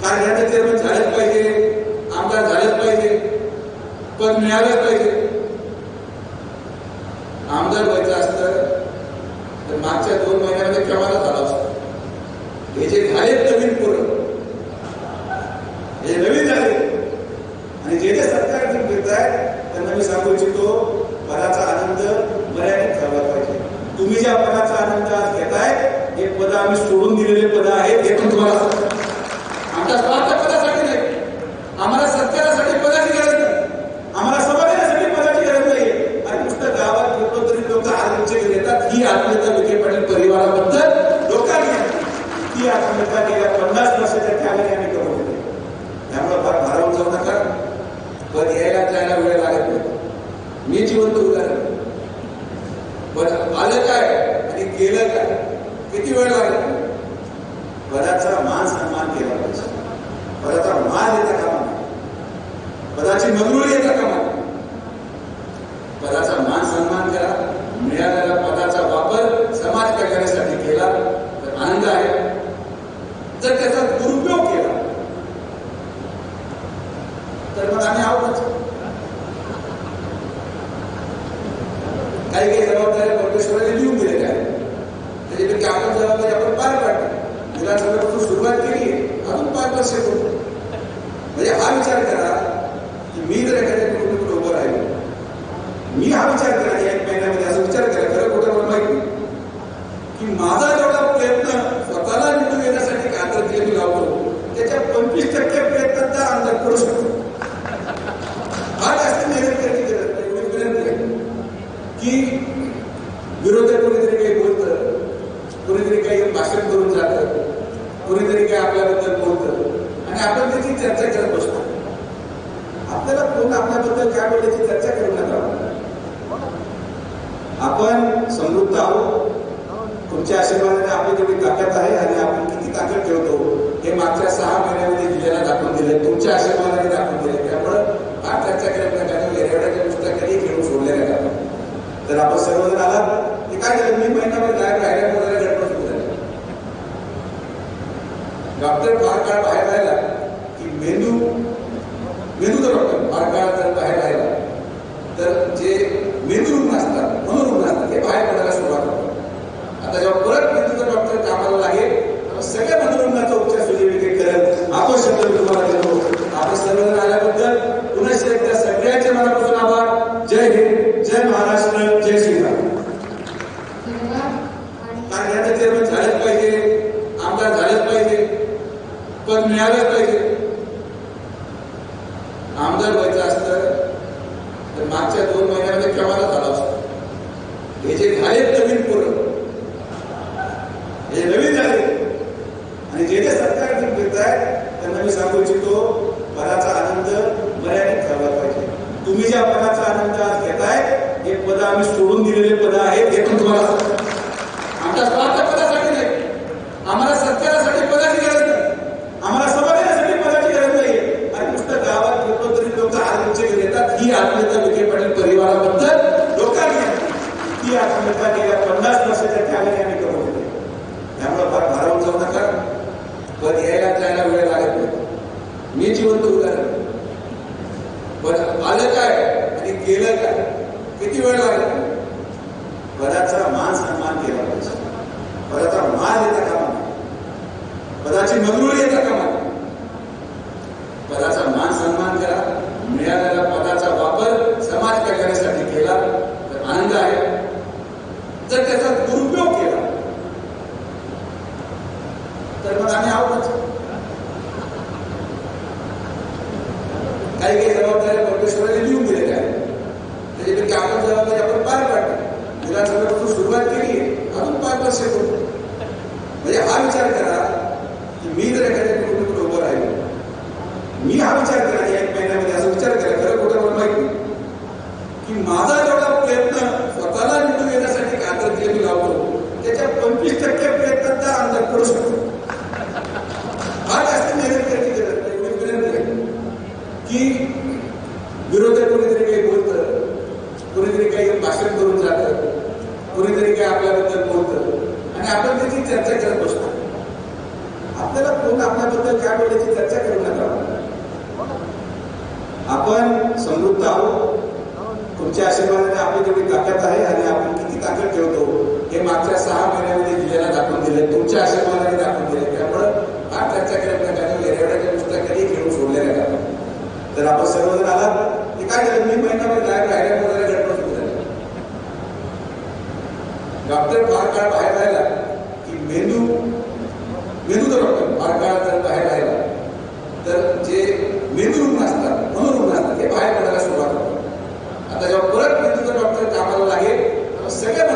कारखान्याचे चेअरमन झालेच पाहिजे, आमदार झालेच पाहिजे, पद मिळालंच पाहिजे. आमदार व्हायचं असतं तर मागच्या 2 महिन्यामध्ये केव्हा झालं असतं. हे जे झालेत नवीन पोरं, हे नवीन झाले आणि जे सरकार घेत आहेत त्यांना मी सांगू इच्छितो, पदाचा आनंद मर्यादित ठेवला पाहिजे. तुम्ही ज्या पदाचा आनंद आज घेताय हे पद आम्ही सोडून दिलेले पद आहेत. हे पण तुम्हाला आमच्या स्वार्थ पदासाठी नाही, आम्हाला सत्कारासाठी पदाची गरज नाही, आम्हाला समाधानासाठी पदाची गरज नाही. आणि नुसतं गावात गेलो तरी लोक आत्महत्या घेतात. ही आत्महत्या विखे पाटील परिवाराबद्दल लोकांनी ती आत्महत्या गेल्या 50 वर्षाच्या त्यावेळी आम्ही करून दिली. त्यामुळे भारावून जाऊ नका. पद यायला जायला वेळ लागत नाही. मी जिवंत उदाहरण. पण आलं काय आणि केलं काय, किती वेळ लागला. पदाचा मान सन्मान केला पाहिजे. पदाचा मान येता कामा नये, पदाची मंजुरी येता कामा नये. पदाचा मान सन्मान करा. मिळालेला पदाचा वापर समाज कल्याणासाठी केला तर आनंद आहे. जर त्याचा दुरुपयोग केला तर मग आम्ही आहोतच. काही काही जबाबदाऱ्या परमेश्वराने लिहून दिलेल्या आहेत, त्याच्यापैकी आपण जबाबदारी आपण पार पाडतो. विधानसभेपासून सुरुवात केली, अजून 5 वर्ष होतो. म्हणजे हा विचार करा की मी जर एखाद्या निवडणुकीत उभं राहिलो, मी हा विचार करा या 1 महिन्यामध्ये असा विचार करा, खरं खोटं मला माहिती नाही, की माझा जेवढा प्रयत्न स्वतःला निवडून येण्यासाठी कातर केले मी लावतो त्याच्या 25% प्रयत्नात त्या अंदाज करू शकतो. हा जास्त मेहनत करायची गरज नाही. एवढी विनंती आहे की विरोधक कोणीतरी काही बोलतं, कोणीतरी काही भाषण करून जातं, कोणीतरी काही आपल्याबद्दल बोलतं आणि आपण त्याची चर्चा करत बसतो. आपल्याला कोण आपल्याबद्दल काय बोलते त्याची चर्चा करू नका. आपण समृद्ध आहोत. तुमच्या आशीर्वादाने आपली तेवढी ताकद आहे आणि आपण किती ताकद ठेवतो हे मागच्या 6 महिन्यामध्ये जिल्ह्याला दाखवून दिले, तुमच्या आशीर्वादाने दाखवून दिले. त्यामुळे फार चर्चा करत नका. एवढ्याच्या पुस्तकाने खेळून सोडलेल्या का. तर आपण सर्वजण आलात की काय झालं, मी महिनाभर बाहेर राहिल्यामुळे गडबड सुरू झाली. डॉक्टर फार काळ बाहेर राहिला की मेंदूचा डॉक्टर फार काळ जर बाहेर राहिला तर जे मेंदू रुग्ण असतात, मनोरुग्ण असतात, हे बाहेर पडायला सुरुवात होतात. आता जेव्हा परत मेंदूचा डॉक्टर कामाला लागेल तेव्हा सगळ्या मनोरुग्णाचा उपचार सुजयविखे करेल. आपण शब्द तुम्हाला देतो. आपण सर्वजण आल्याबद्दल पुन्हा एकदा सगळ्यांच्या मनापासून आभार. जय हिंद, जय महाराष्ट्र, जय श्रीराम. कारखान्याचे चेअरमन झालेच पाहिजे, आमदार झालेच पाहिजे, पद मिळालंच पाहिजे. आमदार व्हायचं असतं तर मागच्या 2 महिन्यामध्ये केव्हा झालं असतं. हे जे झालेत नवीन पोरं, हे नवीन झाले आणि जे सरकार घेत आहेत त्यांना मी सांगू इच्छितो, पदाचा आनंद मर्यादित ठेवला पाहिजे. तुम्ही ज्या पदाचा आनंद आज घेताय हे पद आम्ही सोडून दिलेले पद आहेत. हे पण तुम्हाला आमच्या स्वार्थ पदासाठी नाही, आम्हाला सत्कारासाठी पदाची गरज नाही, आम्हाला समाधानासाठी पदाची गरज नाही. आणि नुसतं गावात गेलो तरी लोक आत्महत्या घेतात. ही आत्महत्या विखे पाटील परिवाराबद्दल लोकांनी ती आत्महत्या गेल्या 50 वर्षाच्या त्यावेळी आम्ही करून दिली. त्यामुळे भारावून जाऊ नका. पद यायला जायला वेळ लागत नाही. मी जिवंत उदाहरण. पण आलं काय आणि केलं काय, किती वेळ लागला. पदाचा मान सन्मान केला पाहिजे. पदाचा मान येता कामा नये, पदाची मंजुरी येता कामा नये. पदाचा मान सन्मान करा. मिळालेला पदाचा वापर समाज कल्याणासाठी केला तर आनंद आहे. जर त्याचा दुरुपयोग केला तर मग आम्ही आहोतच. काही काही जबाबदाऱ्या परमेश्वराने लिहून दिलेल्या आहेत, त्याच्यापैकी आपण जबाबदारी आपण पार पाडतो. विधानसभेपासून सुरुवात केली, अजून 5 वर्ष होतो. म्हणजे हा विचार करा की मी जर एखाद्या निवडणुकीत उभं राहिलो, मी हा विचार करा या 1 महिन्यामध्ये असा विचार करा, खरं खोटं मला माहिती नाही, की माझा जेवढा प्रयत्न स्वतःला निवडून येण्यासाठी कातर केले मी लावतो त्याच्या 25% प्रयत्नात त्या अंदाज करू शकतो. हा जास्त मेहनत करायची गरज नाही. एवढी विनंती आहे की विरोधक कोणीतरी काही बोलतं, कोणीतरी काही भाषण करून जातं, कोणीतरी काही आपल्याबद्दल बोलतं आणि आपण त्याची चर्चा करत बसतो. आपल्याला कोण आपल्याबद्दल काय बोलायची चर्चा समृद्ध आहोत. तुमच्या आशीर्वादाने आपली तेवढी ताकद आहे आणि आपण किती ताकद ठेवतो हे मागच्या 6 महिन्यामध्ये जिल्ह्याला दाखवून दिले, तुमच्या आशीर्वादाने दाखवून दिले. त्यामुळं हा चर्चा केल्याप्रमाणे एरवड्याच्या पुस्तकाने खेळून सोडलेल्या जातात. तर आपण सर्वजण आलात की काय झालं, मी महिनाभर गायब राहिल्यामुळे गडबड सुरू झाली. डॉक्टर फार काळ बाहेर राहिला की मेंदूचा डॉक्टर फार काळ जर बाहेर राहिला तर जे मेंदू रुग्ण असतात, मनोरुग्ण असतात, हे बाहेर पडायला सुरुवात होतात. आता जेव्हा परत मेंदूचा डॉक्टर कामाला लागेल, सगळ्या